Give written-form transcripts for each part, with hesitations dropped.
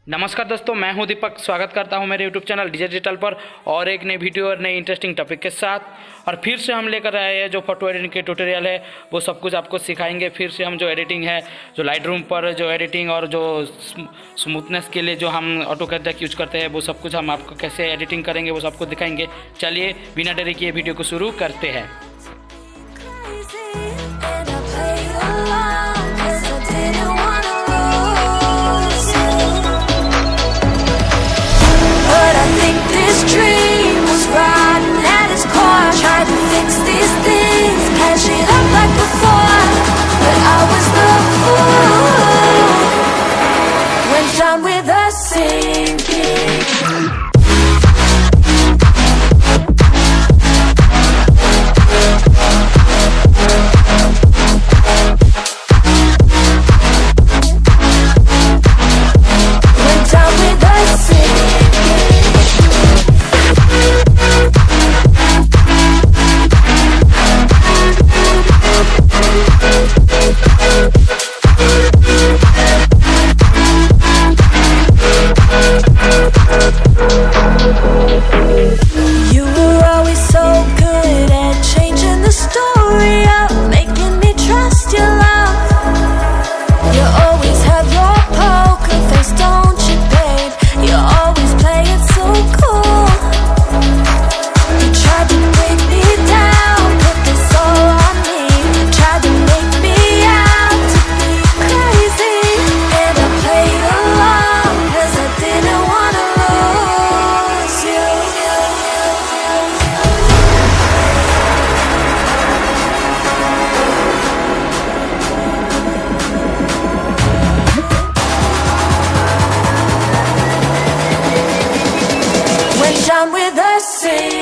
नमस्कार दोस्तों, मैं हूं दीपक। स्वागत करता हूं मेरे YouTube चैनल डिजिटल पर और एक नई वीडियो और नई इंटरेस्टिंग टॉपिक के साथ। और फिर से हम लेकर आए हैं जो फोटो एडिटिंग के ट्यूटोरियल है, वो सब कुछ आपको सिखाएंगे। फिर से हम जो एडिटिंग है, जो लाइटरूम पर जो एडिटिंग और जो स्मूथनेस के लिए जो हम ऑटोकैड यूज करते हैं, वो सब कुछ हम आपको कैसे एडिटिंग करेंगे वो सबको दिखाएंगे। चलिए बिना देरी किए वीडियो को शुरू करते हैं। Dream was rotten at its core. Tried to fix these things, patch it up like before, but I was the fool. Went down with a sinking. Down with a sinking.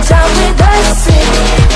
Down with a sinking.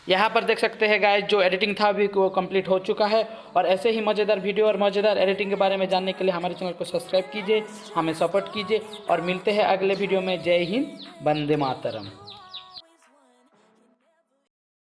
यहाँ पर देख सकते हैं guys, जो editing था अभी वो complete हो चुका है। और ऐसे ही मज़ेदार वीडियो और मज़ेदार एडिटिंग के बारे में जानने के लिए हमारे चैनल को सब्सक्राइब कीजिए, हमें सपोर्ट कीजिए और मिलते हैं अगले वीडियो में। जय हिंद, वंदे मातरम।